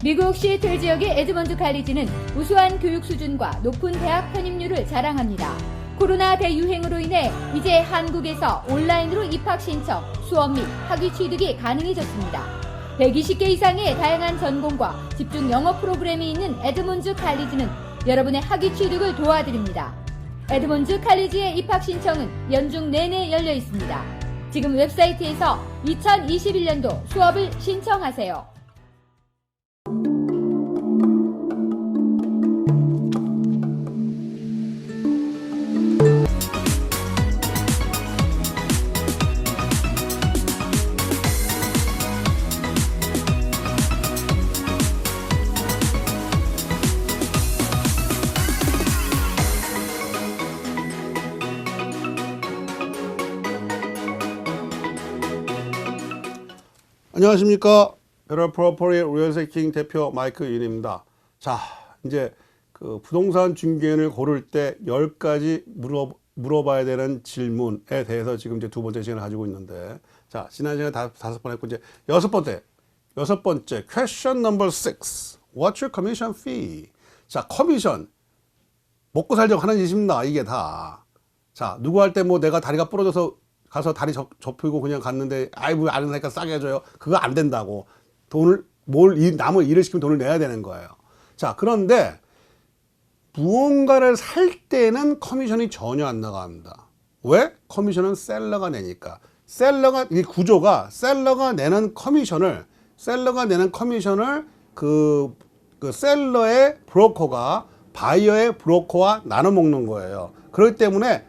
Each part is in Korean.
미국 시애틀 지역의 에드먼드 칼리지는 우수한 교육 수준과 높은 대학 편입률을 자랑합니다. 코로나 대유행으로 인해 이제 한국에서 온라인으로 입학 신청, 수업 및 학위 취득이 가능해졌습니다. 120개 이상의 다양한 전공과 집중 영어 프로그램이 있는 에드먼드 칼리지는 여러분의 학위 취득을 도와드립니다. 에드먼드 칼리지의 입학 신청은 연중 내내 열려 있습니다. 지금 웹사이트에서 2021년도 수업을 신청하세요. 안녕하십니까. 베럴 프로퍼리 리얼세이팅 대표 마이크 윤입니다. 자, 이제 그 부동산 중개인을 고를 때 10가지 물어봐야 되는 질문에 대해서 지금 이제 두 번째 시간을 가지고 있는데, 자, 지난 시간에 다섯 번 했고, 이제 여섯 번째, question number 6. What's your commission fee? 자, 커미션. 먹고 살려고 하는 짓입니다. 이게 다. 자, 누구 할 때 뭐 내가 다리가 부러져서 가서 다리 접히고 그냥 갔는데, 아이, 뭐 아는 사니까 싸게 해줘요. 그거 안 된다고. 남을 일을 시키면 돈을 내야 되는 거예요. 자, 그런데 무언가를 살 때는 커미션이 전혀 안 나갑니다. 왜? 커미션은 셀러가 내니까. 이 구조가 셀러가 내는 커미션을 그 셀러의 브로커가 바이어의 브로커와 나눠 먹는 거예요. 그렇기 때문에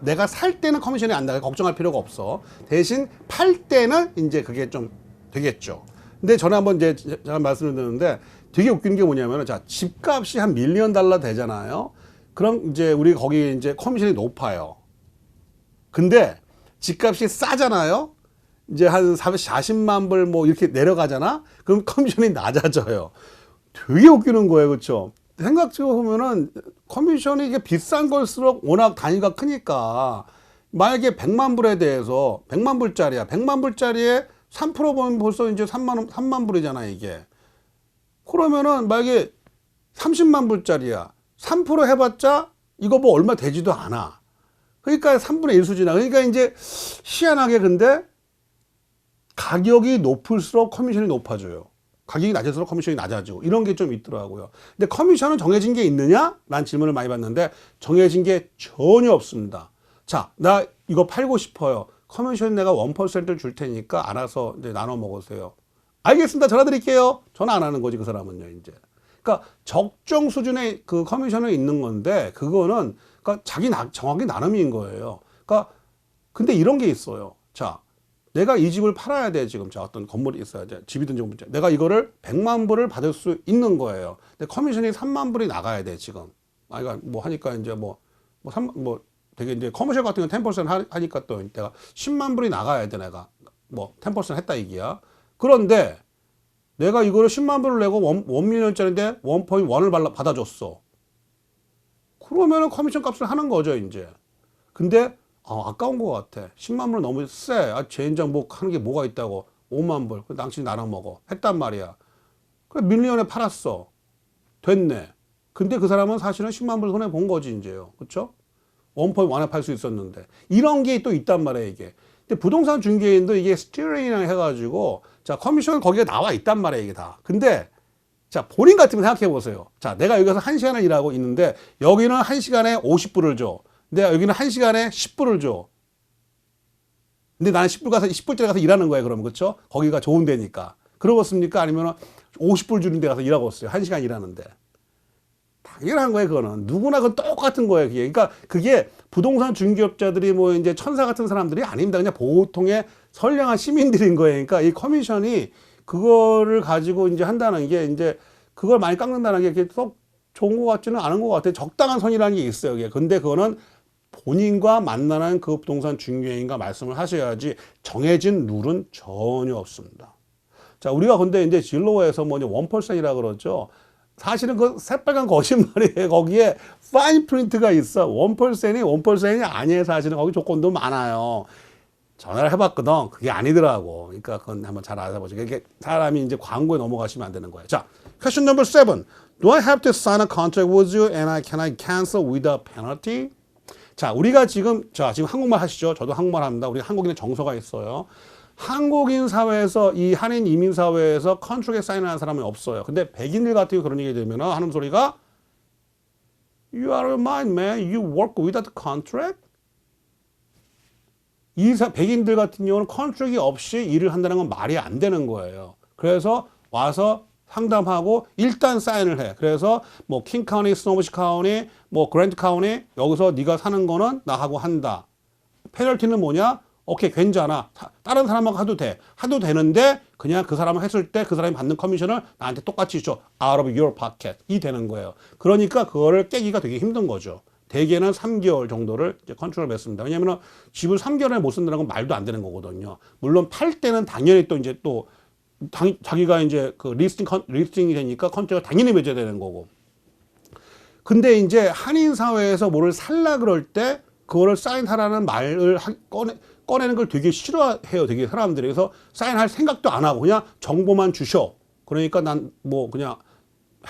내가 살 때는 커미션이 안 나가요. 걱정할 필요가 없어. 대신 팔 때는 이제 그게 좀 되겠죠. 근데 저는 한번 이제 잠깐 말씀을 드렸는데 되게 웃기는 게 뭐냐면은, 자, 집값이 한 $1 million 되잖아요. 그럼 이제 우리 거기 이제 커미션이 높아요. 근데 집값이 싸잖아요. 이제 한 40만 불 뭐 이렇게 내려가잖아. 그럼 커미션이 낮아져요. 되게 웃기는 거예요. 그렇죠? 생각해보면은 커미션이 이게 비싼 걸수록 워낙 단위가 크니까, 만약에 100만 불에 대해서 100만 불짜리야. 100만 불짜리에 3% 보면 벌써 이제 3만 불이잖아, 이게. 그러면은 만약에 30만 불짜리야. 3% 해봤자 이거 뭐 얼마 되지도 않아. 그러니까 3분의 1 수준이야. 그러니까 이제 희한하게 근데 가격이 높을수록 커미션이 높아져요. 가격이 낮을수록 커미션이 낮아지고, 이런 게 좀 있더라고요. 근데 커미션은 정해진 게 있느냐? 라는 질문을 많이 받는데 정해진 게 전혀 없습니다. 자, 나 이거 팔고 싶어요. 커미션 내가 1%를 줄 테니까 알아서 이제 나눠 먹으세요. 알겠습니다. 전화 드릴게요. 전화 안 하는 거지, 그 사람은요, 이제. 그러니까 적정 수준의 그 커미션은 있는 건데, 그거는 그러니까 정확히 나눔인 거예요. 그러니까 근데 이런 게 있어요. 자, 내가 이 집을 팔아야 돼, 지금. 자, 어떤 건물이 있어야 돼. 집이든지 건물이든지. 내가 이거를 100만 불을 받을 수 있는 거예요. 근데 커미션이 3만 불이 나가야 돼, 지금. 그러니까 뭐 하니까 이제 되게 이제 커머셜 같은 경우는 10% 하니까 또 내가 10만 불이 나가야 돼, 내가. 뭐 10% 했다, 이기야. 그런데 내가 이거를 10만 불을 내고 1밀리언짜리인데 1.1을 받아줬어. 그러면은 커미션 값을 하는 거죠, 이제. 근데 아까운 것 같아. 10만 불은 너무 세. 젠장 뭐 하는 게 뭐가 있다고. 5만 불. 당신이 나눠 먹어. 했단 말이야. 그래, 밀리언에 팔았어. 됐네. 근데 그 사람은 사실은 10만 불 손해 본 거지, 이제요. 그쵸? 1.1에 팔 수 있었는데. 이런 게 또 있단 말이야, 이게. 근데 부동산 중개인도 이게 스티어링이랑 해가지고, 자, 커미션 거기에 나와 있단 말이야, 이게 다. 근데, 자, 본인 같으면 생각해 보세요. 자, 내가 여기서 1시간을 일하고 있는데, 여기는 1시간에 50불을 줘. 근데 여기는 1시간에 10불을 줘. 근데 나는 10불짜리 가서 일하는 거예요, 그러면. 그쵸? 거기가 좋은 데니까. 그러겠습니까? 아니면 50불 주는 데 가서 일하고 있어요. 1시간 일하는데. 당연한 거예요, 그거는. 누구나 그건 똑같은 거예요, 그게. 그러니까 그게 부동산 중개업자들이 뭐 이제 천사 같은 사람들이 아닙니다. 그냥 보통의 선량한 시민들인 거예요. 그러니까 이 커미션이 그거를 가지고 이제 한다는 게, 이제 그걸 많이 깎는다는 게 이렇게 썩 좋은 것 같지는 않은 것 같아요. 적당한 선이라는 게 있어요, 그게. 근데 그거는 본인과 만나는 그 부동산 중개인과 말씀을 하셔야지, 정해진 룰은 전혀 없습니다. 자, 우리가 근데 이제 진로에서 뭐 이제 1%이라 그러죠. 사실은 그 새빨간 거짓말이에요. 거기에 파인 프린트가 있어. 1%이 아니에요. 사실은 거기 조건도 많아요. 전화를 해봤거든. 그게 아니더라고. 그러니까 그건 한번 잘 알아보죠. 이게 사람이 이제 광고에 넘어가시면 안 되는 거예요. 자, question number 7. Do I have to sign a contract with you and can I cancel without penalty? 자, 우리가 지금 한국말 하시죠. 저도 한국말 합니다. 우리 한국인의 정서가 있어요. 한국인 사회에서 이 한인 이민 사회에서 컨트랙에 사인하는 사람이 없어요. 근데 백인들 같은 경우 그런 얘기 되면 하는 소리가 You are your mind, man. You work without contract? 백인들 같은 경우는 컨트랙이 없이 일을 한다는 건 말이 안 되는 거예요. 그래서 와서 상담하고 일단 사인을 해. 그래서 뭐 킹 카운티, 스노우시 카운티, 뭐 그랜트 카운티 여기서 네가 사는 거는 나하고 한다. 페널티는 뭐냐? 오케이, 괜찮아. 다른 사람하고 하도 되는데 그냥 그 사람을 했을 때 그 사람이 받는 커미션을 나한테 똑같이 줘. Out of your pocket. 이 되는 거예요. 그러니까 그거를 깨기가 되게 힘든 거죠. 대개는 3개월 정도를 이제 컨트롤을 맺습니다. 왜냐하면 집을 3개월에 못 쓴다는 건 말도 안 되는 거거든요. 물론 팔 때는 당연히 또 이제 또 자기가 이제 그 리스팅이 되니까 컨트롤을 당연히 맺어야 되는 거고. 근데 이제 한인 사회에서 뭐를 살라 그럴 때 그거를 사인하라는 말을 꺼내는 걸 되게 싫어해요. 되게 사람들이. 그래서 사인할 생각도 안 하고 그냥 정보만 주셔. 그러니까 난 뭐 그냥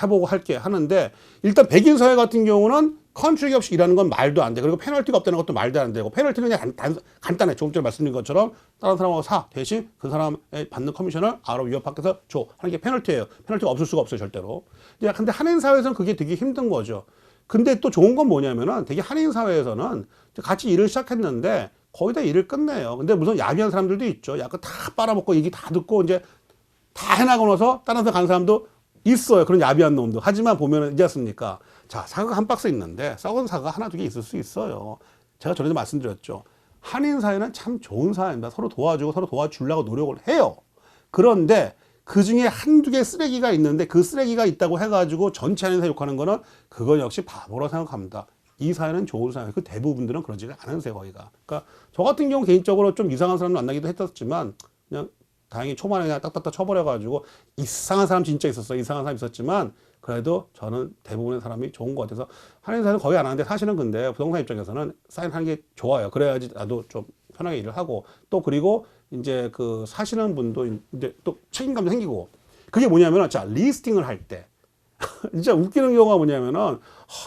해보고 할게 하는데 일단 백인 사회 같은 경우는 컨트랙이 없이 일하는 건 말도 안 돼. 그리고 페널티가 없다는 것도 말도 안 되고 페널티는 그냥 간단해. 조금 전에 말씀드린 것처럼 다른 사람하고 사 대신 그 사람의 받는 커미션을 out of your pocket에서 줘 하는 게 페널티예요. 페널티가 없을 수가 없어요. 절대로. 근데 한인 사회에서는 그게 되게 힘든 거죠. 근데 또 좋은 건 뭐냐면은 되게 한인 사회에서는 같이 일을 시작했는데 거의 다 일을 끝내요. 근데 무슨 야비한 사람들도 있죠. 약간 다 빨아먹고 얘기 다 듣고 이제 다 해나고 나서 다른 데 간 사람도 있어요. 그런 야비한 놈도. 하지만 보면은 이제 않습니까? 자, 사과가 한 박스 있는데 썩은 사과 하나 두 개 있을 수 있어요. 제가 전에도 말씀드렸죠. 한인 사회는 참 좋은 사회입니다. 서로 도와주고 서로 도와주려고 노력을 해요. 그런데 그 중에 한두 개 쓰레기가 있는데 그 쓰레기가 있다고 해가지고 전체 한인 사회 욕하는 거는 그거 역시 바보라 생각합니다. 이 사회는 좋은 사회. 그 대부분들은 그러지가 않으세요, 거기가. 그러니까 저 같은 경우 개인적으로 좀 이상한 사람 만나기도 했었지만 그냥 다행히 초반에 그냥 딱딱딱 쳐버려가지고 이상한 사람 진짜 있었어요. 이상한 사람 있었지만 그래도 저는 대부분의 사람이 좋은 것 같아서 한인 사회는 거의 안 하는데 사실은 근데 부동산 입장에서는 사인하는 게 좋아요. 그래야지 나도 좀 편하게 일을 하고 또 그리고 이제 그 사시는 분도 이제 또 책임감도 생기고 그게 뭐냐면 자 리스팅을 할 때 진짜 웃기는 경우가 뭐냐면은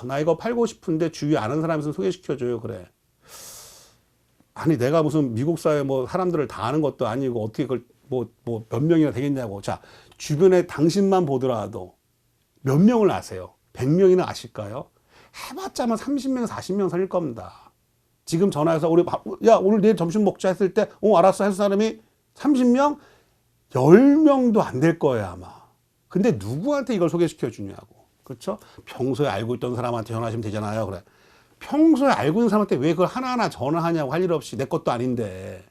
나 이거 팔고 싶은데 주위에 아는 사람 있으면 소개시켜줘요. 그래. 아니 내가 무슨 미국 사회 뭐 사람들을 다 아는 것도 아니고 어떻게 그걸 뭐 몇 명이나 되겠냐고. 자 주변에 당신만 보더라도 몇 명을 아세요? 100명이나 아실까요? 해봤자만 30명 40명 살릴 겁니다. 지금 전화해서 야 오늘 내일 점심 먹자 했을 때 알았어 했을 사람이 30명 10명도 안 될 거예요 아마. 근데 누구한테 이걸 소개시켜 주냐고. 그렇죠? 평소에 알고 있던 사람한테 전화하시면 되잖아요. 그래. 평소에 알고 있는 사람한테 왜 그걸 하나하나 전화하냐고 할 일 없이 내 것도 아닌데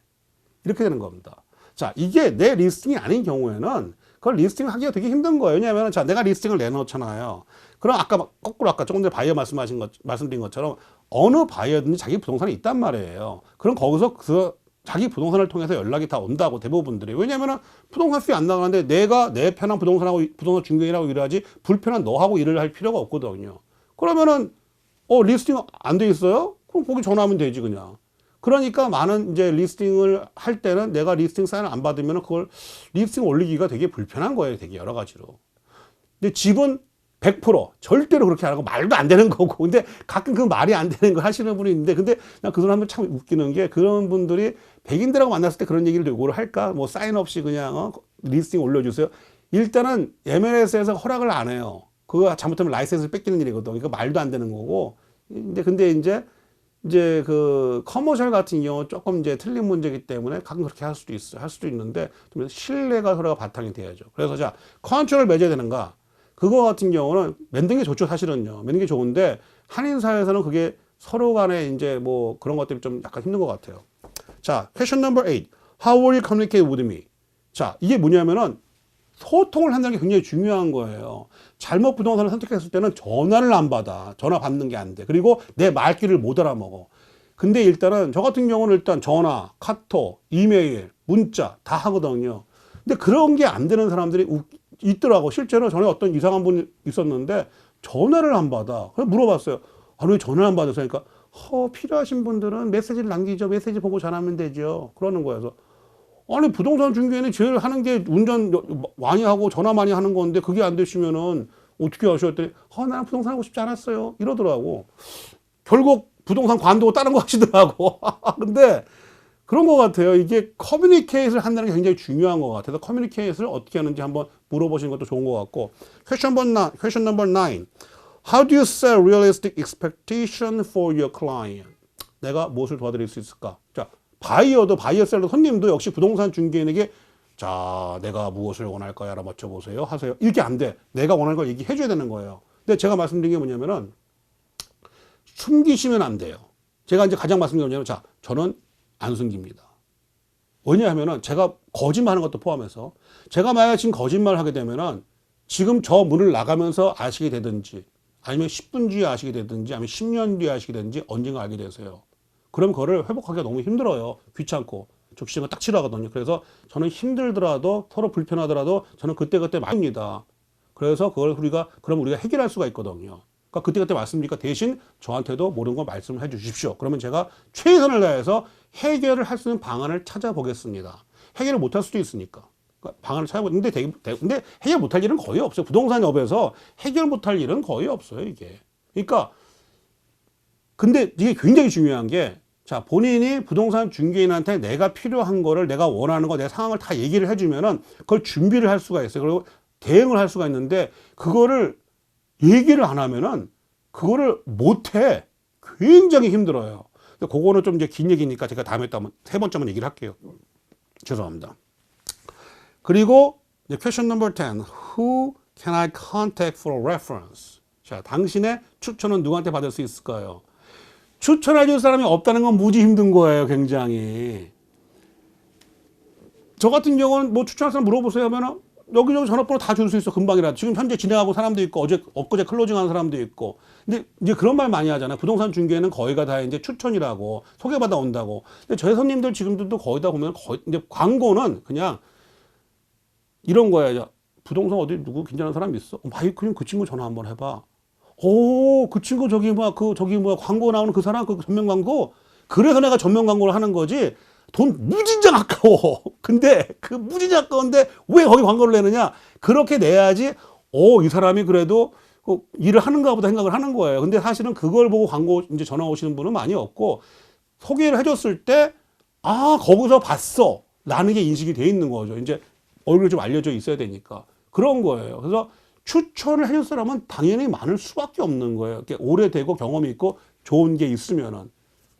이렇게 되는 겁니다. 자 이게 내 리스팅이 아닌 경우에는 그걸 리스팅을 하기가 되게 힘든 거예요. 왜냐하면 자 내가 리스팅을 내놓잖아요. 그럼 거꾸로 아까 조금 전에 바이어 말씀드린 것처럼 어느 바이어든지 자기 부동산이 있단 말이에요. 그럼 거기서 자기 부동산을 통해서 연락이 다 온다고 대부분들이. 왜냐면은 부동산 수익 안 나가는데 내가 내 편한 부동산하고 부동산 중개인하고 일을 하지 불편한 너하고 일을 할 필요가 없거든요. 그러면은 리스팅 안 돼 있어요? 그럼 거기 전화하면 되지 그냥. 그러니까 많은 이제 리스팅을 할 때는 내가 리스팅 사인을 안 받으면 그걸 리스팅 올리기가 되게 불편한 거예요. 되게 여러 가지로. 근데 집은 100% 절대로 그렇게 안 하고 말도 안 되는 거고. 근데 가끔 그 말이 안 되는 걸 하시는 분이 있는데 근데 난 그 사람은 참 웃기는 게 그런 분들이 백인들하고 만났을 때 그런 얘기를 요구를 할까? 뭐 사인 없이 그냥 리스팅 올려주세요. 일단은 MLS에서 허락을 안 해요. 그거 잘못하면 라이센스를 뺏기는 일이거든. 그러니까 말도 안 되는 거고. 근데 이제 그 커머셜 같은 경우 조금 이제 틀린 문제이기 때문에 가끔 그렇게 할 수도 있어요. 할 수도 있는데 좀 신뢰가 서로가 바탕이 돼야죠. 그래서 자 컨트롤을 맺어야 되는가? 그거 같은 경우는 맺는 게 좋죠, 사실은요. 맺는 게 좋은데 한인 사회에서는 그게 서로 간에 이제 뭐 그런 것들이 좀 약간 힘든 것 같아요. 자, question number 8. How will you communicate with me? 자, 이게 뭐냐면은 소통을 한다는 게 굉장히 중요한 거예요. 잘못 부동산을 선택했을 때는 전화를 안 받아. 전화 받는 게 안 돼. 그리고 내 말귀를 못 알아먹어. 근데 일단은 저 같은 경우는 일단 전화, 카톡, 이메일, 문자 다 하거든요. 근데 그런 게 안 되는 사람들이 있더라고. 실제로 전에 어떤 이상한 분이 있었는데 전화를 안 받아. 그래서 물어봤어요. 왜 전화를 안 받으세요? 그러니까 필요하신 분들은 메시지를 남기죠. 메시지 보고 전화하면 되죠. 그러는 거여서 아니 부동산 중개는 제일 하는 게 운전 많이 하고 전화 많이 하는 건데 그게 안 되시면은 어떻게 하셨더니 나는 부동산 하고 싶지 않았어요. 이러더라고. 결국 부동산 관두고 다른 거 하시더라고. 근데 그런 것 같아요. 이게 커뮤니케이트를 한다는 게 굉장히 중요한 것 같아서 커뮤니케이트를 어떻게 하는지 한번 물어보시는 것도 좋은 것 같고. Question number 9. How do you set realistic expectation for your client? 내가 무엇을 도와드릴 수 있을까? 자, 바이어 셀러 손님도 역시 부동산 중개인에게 자, 내가 무엇을 원할까요? 알아 맞춰보세요. 하세요. 이렇게 안 돼. 내가 원하는 걸 얘기해 줘야 되는 거예요. 근데 제가 말씀드린 게 뭐냐면은 숨기시면 안 돼요. 제가 이제 가장 말씀드린 게 뭐냐면 자, 저는 안 숨깁니다. 왜냐하면은 제가 거짓말하는 것도 포함해서 제가 만약 지금 거짓말을 하게 되면은 지금 저 문을 나가면서 아시게 되든지 아니면 10분 뒤에 아시게 되든지 아니면 10년 뒤에 아시게 되든지 언젠가 알게 되세요. 그럼 그거를 회복하기가 너무 힘들어요. 귀찮고. 저 귀찮은 거 딱 싫어하거든요. 그래서 저는 힘들더라도 서로 불편하더라도 저는 그때그때 말입니다. 그래서 그걸 우리가 해결할 수가 있거든요. 그러니까 그때그때 말씀드리니까 대신 저한테도 모르는 거 말씀을 해 주십시오. 그러면 제가 최선을 다해서 해결을 할 수 있는 방안을 찾아보겠습니다. 해결을 못 할 수도 있으니까. 그러니까 방안을 찾아보는데 근데 해결 못 할 일은 거의 없어요. 부동산 업에서 해결 못 할 일은 거의 없어요, 이게. 그러니까 근데 이게 굉장히 중요한 게 자, 본인이 부동산 중개인한테 내가 필요한 거를 내가 원하는 거, 내 상황을 다 얘기를 해주면은 그걸 준비를 할 수가 있어요. 그리고 대응을 할 수가 있는데 그거를 얘기를 안 하면은 그거를 못해. 굉장히 힘들어요. 근데 그거는 좀 이제 긴 얘기니까 제가 다음에 또 한번 세 번째 한번 얘기를 할게요. 죄송합니다. 그리고 이제 question number 10. Who can I contact for reference? 자, 당신의 추천은 누구한테 받을 수 있을까요? 추천해 줄 사람이 없다는 건 무지 힘든 거예요, 굉장히. 저 같은 경우는 뭐 추천할 사람 물어보세요 하면은 여기저기 전화번호 다 줄 수 있어, 금방이라. 지금 현재 진행하고 사람도 있고, 엊그제 클로징한 사람도 있고. 근데 이제 그런 말 많이 하잖아요. 부동산 중개는 거의가 다 이제 추천이라고, 소개받아 온다고. 근데 저희 손님들 지금도 거의 다 보면 이제 광고는 그냥 이런 거예요. 부동산 어디 누구 괜찮은 사람 있어? 그럼 그 친구 전화 한번 해봐. 그 친구 광고 나오는 그 사람 그 전면 광고. 그래서 내가 전면 광고를 하는 거지. 돈 무진장 아까워. 근데 그 무진장 아까운데 왜 거기 광고를 내느냐? 그렇게 내야지. 이 사람이 그래도 일을 하는가 보다 생각을 하는 거예요. 근데 사실은 그걸 보고 광고 이제 전화 오시는 분은 많이 없고 소개를 해줬을 때 거기서 봤어. 라는 게 인식이 돼 있는 거죠. 이제 얼굴이 좀 알려져 있어야 되니까. 그런 거예요. 그래서 추천을 해줄 사람은 당연히 많을 수밖에 없는 거예요. 이렇게 오래되고 경험이 있고 좋은 게 있으면은.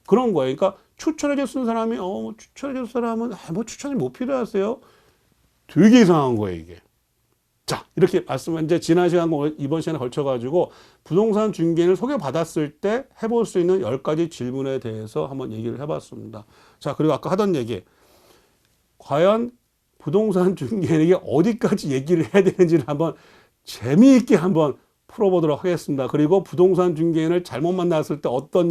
그런 거예요. 그러니까 추천해 줄 사람이, 추천해 줄 사람은, 추천이 뭐 필요하세요? 되게 이상한 거예요, 이게. 자, 이렇게 말씀은 이제 지난 시간, 이번 시간에 걸쳐가지고 부동산 중개인을 소개받았을 때 해볼 수 있는 10가지 질문에 대해서 한번 얘기를 해봤습니다. 자, 그리고 아까 하던 얘기. 과연 부동산 중개인에게 어디까지 얘기를 해야 되는지를 한번 재미있게 한번 풀어보도록 하겠습니다. 그리고 부동산 중개인을 잘못 만났을 때 어떤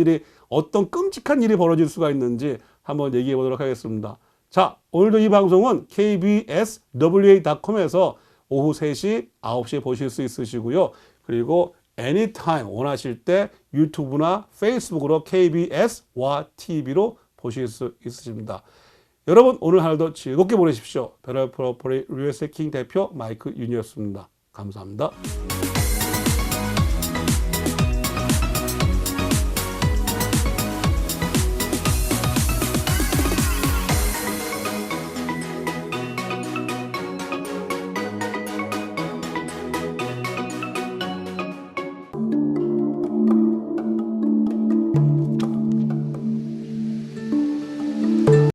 끔찍한 일이 벌어질 수가 있는지 한번 얘기해 보도록 하겠습니다. 자, 오늘도 이 방송은 kbswa.com에서 오후 3시, 9시에 보실 수 있으시고요. 그리고 anytime 원하실 때 유튜브나 페이스북으로 KBS와 TV로 보실 수 있으십니다. 여러분, 오늘 하루도 즐겁게 보내십시오. 베럴 프로퍼리 리얼세킹 대표 마이크 윤이었습니다. 감사합니다.